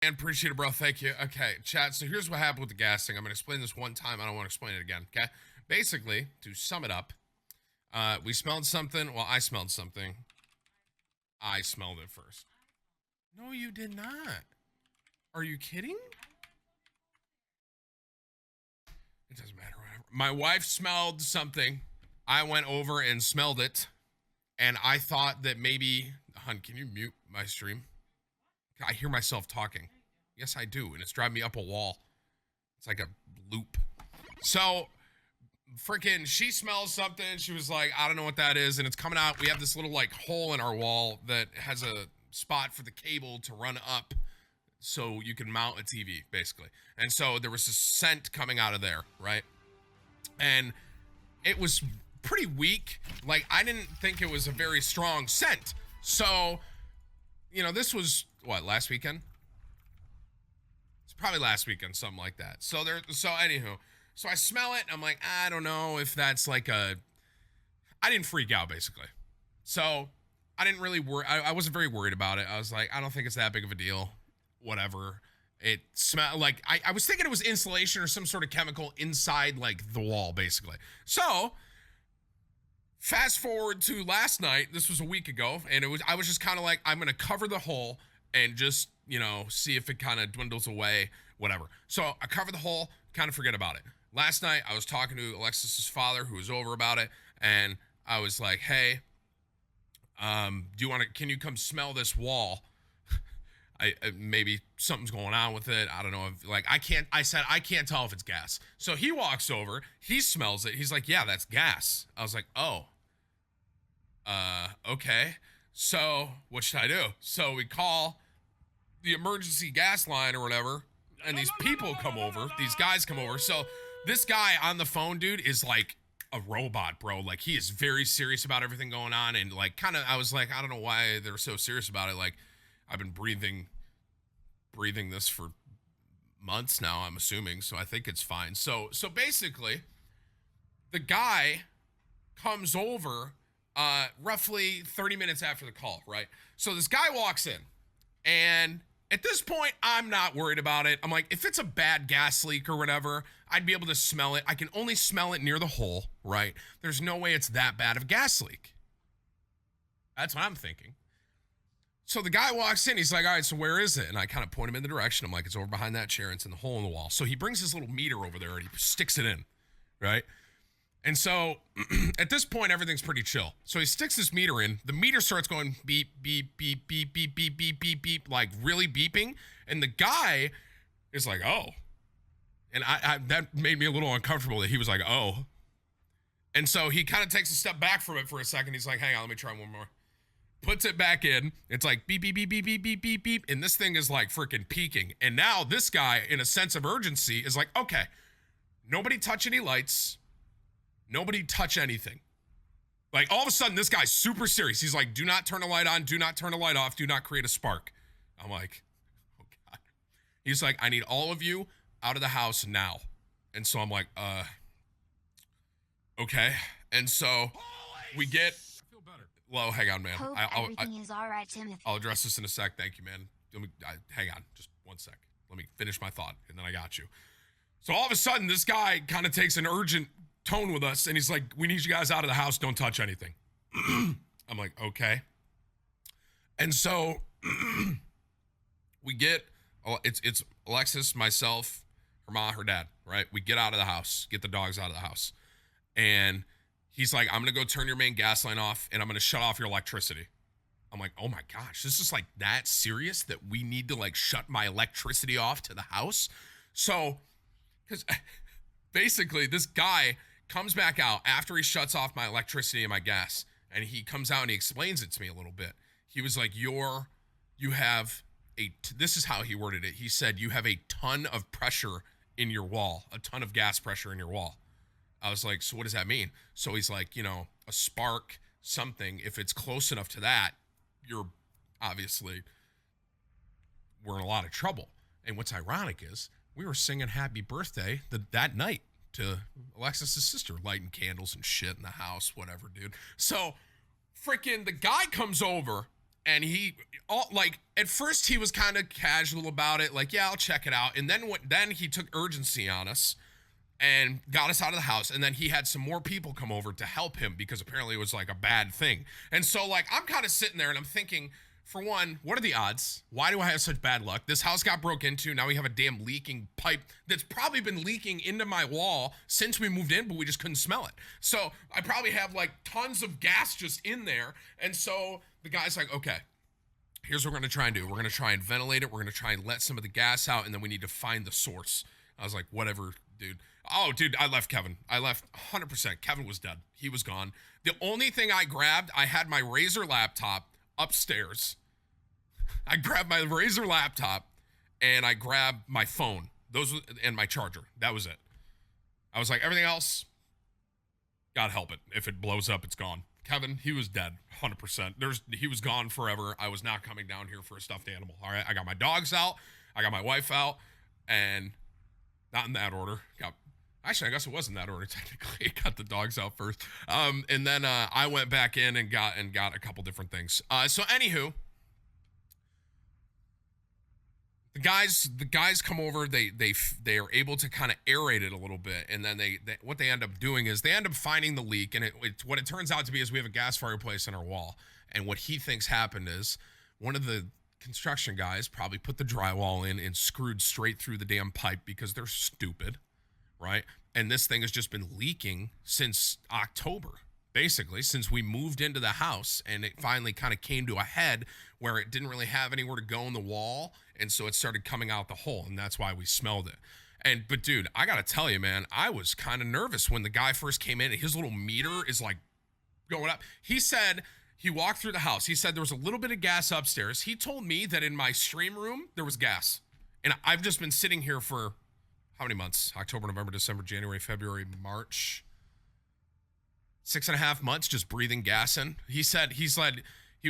And appreciate it, bro. Thank you. Okay, chat. So here's what happened with the gas thing. I'm gonna explain this one time. I don't want to explain it again. Okay. Basically, to sum it up, we smelled something. Well, I smelled something. I smelled it first. No, you did not. Are you kidding? It doesn't matter. Whatever. My wife smelled something. I went over and smelled it, and I thought that maybe. Hun, can you mute my stream? I hear myself talking. Yes, I do, and it's driving me up a wall. It's like a loop. So, freaking, she smells something. She was like, I don't know what that is, and it's coming out. We have this little like hole in our wall that has a spot for the cable to run up, so you can mount a TV, basically. And so there was a scent coming out of there, right? And it was pretty weak. Like, I didn't think it was a very strong scent. So, you know, this was what, last weekend? It's probably last weekend, something like that. So anywho, so I smell it and I'm like, I don't know if that's like I didn't freak out, basically. So I didn't really worry. I wasn't very worried about it. I was like, I don't think it's that big of a deal. Whatever. It smelled like, I was thinking it was insulation or some sort of chemical inside like the wall, basically. So fast forward to last night. This was a week ago, and I was just kind of like, I'm gonna cover the hole and just, you know, see if it kind of dwindles away, whatever. So I covered the hole, kind of forget about it. Last night I was talking to Alexis's father, who was over about it, and I was like, hey, can you come smell this wall? Maybe something's going on with it. I don't know. I said, I can't tell if it's gas. So he walks over, he smells it. He's like, yeah, that's gas. I was like, oh, okay. So what should I do? So we call the emergency gas line or whatever. And these people come over, these guys come over. So this guy on the phone, dude, is like a robot, bro. Like, he is very serious about everything going on. And like, kind of, I was like, I don't know why they're so serious about it. Like, I've been breathing this for months now, I'm assuming, so I think it's fine. So basically, the guy comes over roughly 30 minutes after the call, right? So this guy walks in, and at this point, I'm not worried about it. I'm like, if it's a bad gas leak or whatever, I'd be able to smell it. I can only smell it near the hole, right? There's no way it's that bad of a gas leak. That's what I'm thinking. So the guy walks in, he's like, all right, so where is it? And I kind of point him in the direction. I'm like, it's over behind that chair. It's in the hole in the wall. So he brings his little meter over there and he sticks it in, right? And so at this point, everything's pretty chill. So he sticks this meter in. The meter starts going beep, beep, beep, beep, beep, beep, beep, beep, beep, like really beeping. And the guy is like, oh. And that made me a little uncomfortable that he was like, oh. And so he kind of takes a step back from it for a second. He's like, hang on, let me try one more. Puts it back in. It's like beep, beep, beep, beep, beep, beep, beep, beep. And this thing is like freaking peaking. And now this guy, in a sense of urgency, is like, okay, nobody touch any lights. Nobody touch anything. Like, all of a sudden, this guy's super serious. He's like, do not turn a light on. Do not turn a light off. Do not create a spark. I'm like, oh God. He's like, I need all of you out of the house now. And so I'm like, okay. And so we get... Well, hang on, man. Everything is all right, Timothy. I'll address this in a sec. Thank you, man. Hang on, just one sec. Let me finish my thought, and then I got you. So all of a sudden, this guy kind of takes an urgent tone with us, and he's like, we need you guys out of the house. Don't touch anything. I'm like, okay. And so we get, it's Alexis, myself, her mom, her dad, right? We get out of the house, get the dogs out of the house. And he's like, I'm going to go turn your main gas line off, and I'm going to shut off your electricity. I'm like, oh my gosh, this is like that serious that we need to like shut my electricity off to the house? So, because basically this guy comes back out after he shuts off my electricity and my gas, and he comes out and he explains it to me a little bit. He was like, this is how he worded it. He said, you have a ton of pressure in your wall, a ton of gas pressure in your wall. I was like, so what does that mean? So he's like, you know, a spark, something, if it's close enough to that, we're in a lot of trouble. And what's ironic is we were singing happy birthday that night to Alexis's sister, lighting candles and shit in the house, whatever, dude. So freaking the guy comes over And he, at first he was kind of casual about it, like, yeah, I'll check it out. And then he took urgency on us and got us out of the house. And then he had some more people come over to help him because apparently it was like a bad thing. And so like, I'm kind of sitting there and I'm thinking, for one, what are the odds? Why do I have such bad luck? This house got broke into. Now we have a damn leaking pipe that's probably been leaking into my wall since we moved in, but we just couldn't smell it. So I probably have like tons of gas just in there. And so the guy's like, okay, here's what we're going to try and do. We're going to try and ventilate it. We're going to try and let some of the gas out. And then we need to find the source. I was like, whatever, dude. Oh, dude, I left Kevin. I left 100%. Kevin was dead. He was gone. The only thing I grabbed, I had my Razer laptop upstairs. I grabbed my Razer laptop and I grabbed my phone. And my charger. That was it. I was like, everything else, God help it. If it blows up, it's gone. Kevin, he was dead, 100%. He was gone forever. I was not coming down here for a stuffed animal. All right, I got my dogs out. I got my wife out. And not in that order. Actually, I guess it was in that order, technically. Got the dogs out first. And then I went back in and got a couple different things. So anywho, the guys come over. They are able to kind of aerate it a little bit, and then what they end up doing is they end up finding the leak, and what it turns out to be is we have a gas fireplace in our wall, and what he thinks happened is one of the construction guys probably put the drywall in and screwed straight through the damn pipe because they're stupid, right? And this thing has just been leaking since October, basically, since we moved into the house, and it finally kind of came to a head where it didn't really have anywhere to go in the wall, and so it started coming out the hole, and that's why we smelled it. But dude, I gotta tell you, man, I was kind of nervous when the guy first came in, and his little meter is like going up. He said he walked through the house. He said there was a little bit of gas upstairs. He told me that in my stream room, there was gas. And I've just been sitting here for how many months? October, November, December, January, February, March. 6.5 months just breathing gas in. He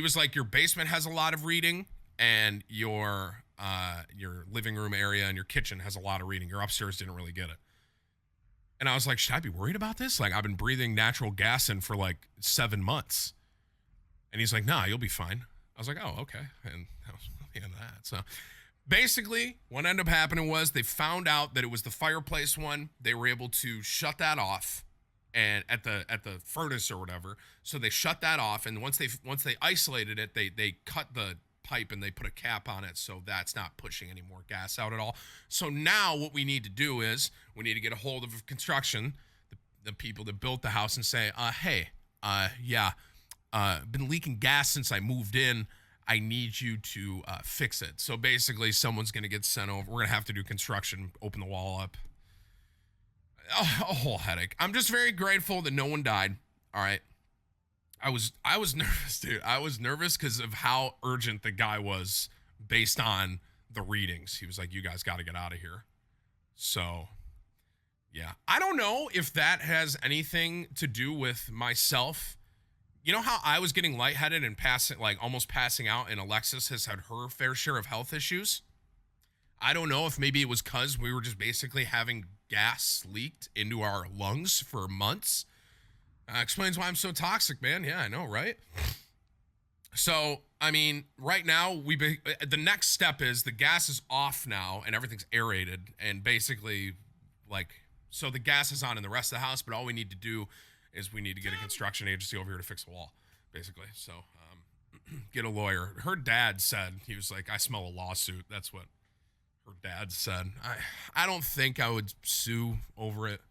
was like, your basement has a lot of reading, and your living room area and your kitchen has a lot of reading. Your upstairs didn't really get it. And I was like, should I be worried about this? Like, I've been breathing natural gas in for like 7 months. And he's like, nah, you'll be fine. I was like, oh, okay. And that was the end of that. So basically, what ended up happening was they found out that it was the fireplace one. They were able to shut that off and at the furnace or whatever. So they shut that off, and once they isolated it, they cut the pipe and they put a cap on it, so that's not pushing any more gas out at all. So now what we need to do is we need to get a hold of construction, the people that built the house, and say, hey, been leaking gas since I moved in. I need you to fix it. So basically, someone's going to get sent over. We're going to have to do construction, open the wall up. A whole headache. I'm just very grateful that no one died. All right. I was nervous, dude. I was nervous because of how urgent the guy was based on the readings. He was like, you guys got to get out of here. So, yeah. I don't know if that has anything to do with myself. You know how I was getting lightheaded and almost passing out, and Alexis has had her fair share of health issues? I don't know if maybe it was because we were just basically having gas leaked into our lungs for months. Explains why I'm so toxic, man. Yeah, I know, right? So, I mean, right now, the next step is the gas is off now and everything's aerated, and basically, so the gas is on in the rest of the house, but all we need to do is we need to get a construction agency over here to fix the wall, basically. So, get a lawyer. Her dad said, he was like, I smell a lawsuit. That's what her dad said. I don't think I would sue over it.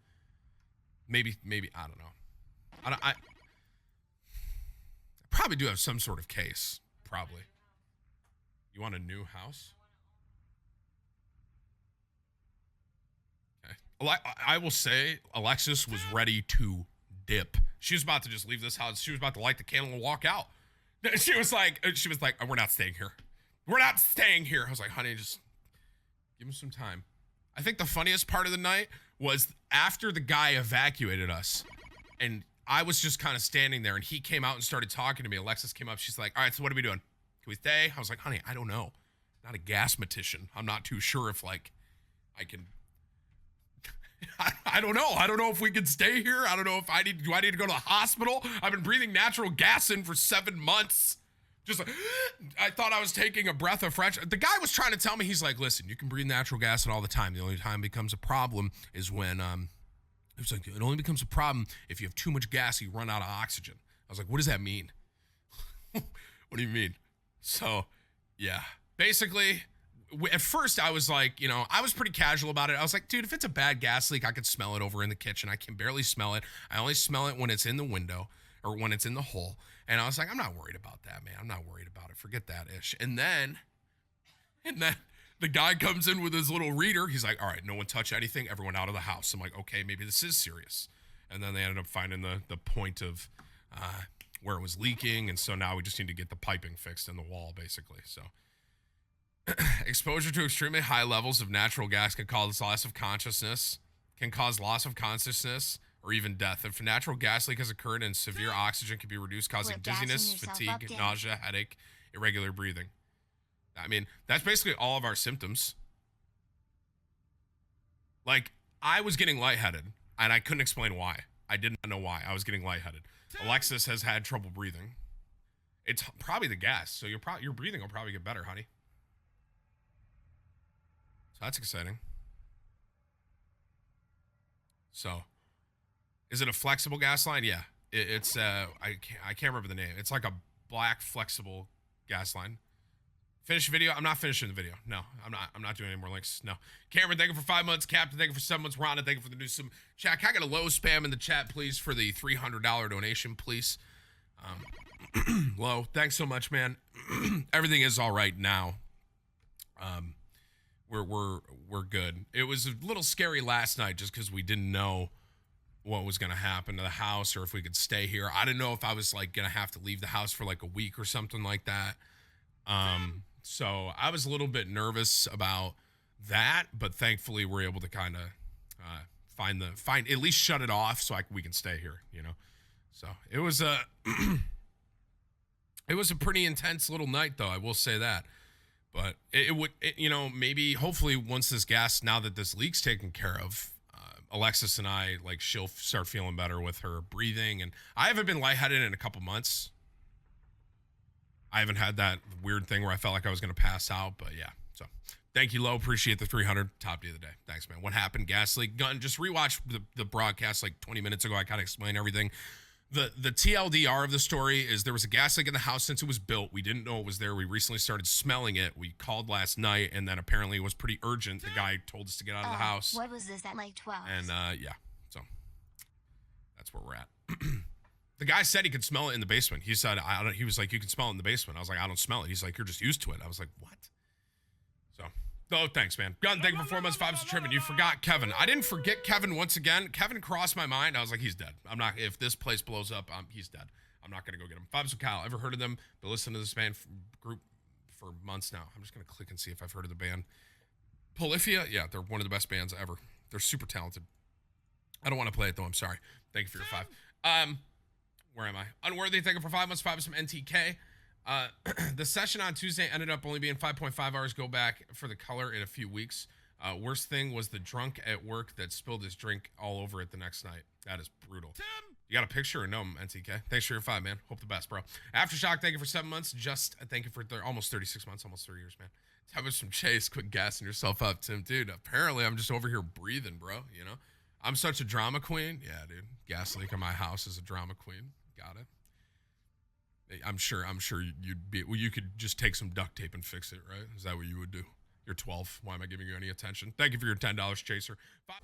Maybe, I don't know. I probably do have some sort of case, probably. You want a new house? Okay. I will say Alexis was ready to dip. She was about to just leave this house. She was about to light the candle and walk out. She was like, we're not staying here. We're not staying here. I was like, honey, just give him some time. I think the funniest part of the night was after the guy evacuated us, and I was just kind of standing there, and he came out and started talking to me. Alexis came up. She's like, all right, so what are we doing? Can we stay? I was like, honey, I don't know. I'm not a gasmatician. I'm not too sure if, I can... I don't know. I don't know if we can stay here. I don't know if do I need to go to the hospital? I've been breathing natural gas in for 7 months. Just like, I thought I was taking a breath of fresh. The guy was trying to tell me, he's like, listen, you can breathe natural gas all the time. The only time it becomes a problem is when, it was like, it only becomes a problem if you have too much gas, you run out of oxygen. I was like, what does that mean? What do you mean? So, yeah. Basically, at first I was like, I was pretty casual about it. I was like, dude, if it's a bad gas leak, I could smell it over in the kitchen. I can barely smell it. I only smell it when it's in the window or when it's in the hole. And I was like, I'm not worried about that, man. I'm not worried about it. Forget that ish. And then the guy comes in with his little reader. He's like, all right, no one touch anything. Everyone out of the house. I'm like, okay, maybe this is serious. And then they ended up finding the point of where it was leaking. And so now we just need to get the piping fixed in the wall, basically. So exposure to extremely high levels of natural gas can cause loss of consciousness, or even death. If a natural gas leak has occurred and severe oxygen can be reduced, causing dizziness, fatigue, nausea, headache, irregular breathing. I mean, that's basically all of our symptoms. Like, I was getting lightheaded, and I couldn't explain why. I did not know why I was getting lightheaded. Alexis has had trouble breathing. It's probably the gas, so your breathing will probably get better, honey. So that's exciting. So, is it a flexible gas line? Yeah, it's I can't remember the name. It's like a black flexible gas line. Finish video. I'm not finishing the video. No, I'm not doing any more links. No. Cameron, thank you for 5 months. Captain, thank you for 7 months. Rhonda, thank you for the new some chat. Can I get a low spam in the chat, please, for the $300 donation, please? Low, thanks so much, man. Everything is all right now. We're good. It was a little scary last night just because we didn't know what was going to happen to the house or if we could stay here. I didn't know if I was like going to have to leave the house for like a week or something like that. So I was a little bit nervous about that, but thankfully we're able to kind of find at least shut it off so we can stay here, So it was a it was a pretty intense little night, though. I will say that. But it would maybe hopefully once this gas, now that this leak's taken care of, Alexis and I, like, she'll start feeling better with her breathing. And I haven't been lightheaded in a couple months. I haven't had that weird thing where I felt like I was going to pass out, but yeah. So thank you, Lo. Appreciate the 300. Top deal of the day. Thanks, man. What happened? Gas leak. Gun. Just rewatch the broadcast like 20 minutes ago. I kind of explained everything. The TLDR of the story is there was a gas leak in the house since it was built. We didn't know it was there. We recently started smelling it. We called last night, and then apparently it was pretty urgent. The guy told us to get out of the house. What was this at like 12? And yeah, so that's where we're at. The guy said he could smell it in the basement. He said, he was like, you can smell it in the basement. I was like, I don't smell it. He's like, you're just used to it. I was like, what? So, oh, thanks, man. Gun, thank you for 4 months, 5 months, tripping. You forgot Kevin. I didn't forget Kevin once again. Kevin crossed my mind. I was like, he's dead. If this place blows up, he's dead. I'm not going to go get him. 5 months with Kyle. Ever heard of them? Been listening to this band group for months now. I'm just going to click and see if I've heard of the band. Polyphia? Yeah, they're one of the best bands ever. They're super talented. I don't want to play it, though. I'm sorry. Thank you for your 5. Where am I? Unworthy, thank you for 5 months, 5 some NTK. The session on Tuesday ended up only being 5.5 hours. Go back for the color in a few weeks. Worst thing was the drunk at work that spilled his drink all over it the next night. That is brutal. Tim! You got a picture or no, NTK? Thanks for your 5, man. Hope the best, bro. Aftershock, thank you for 7 months. Just thank you for almost 36 months, almost 3 years, man. Have us some chase. Quit gassing yourself up, Tim. Dude, apparently I'm just over here breathing, bro. I'm such a drama queen. Yeah, dude. Gas leak in my house is a drama queen. Got it. I'm sure you could just take some duct tape and fix it, right? Is that what you would do? You're 12. Why am I giving you any attention? Thank you for your $10, Chaser. 5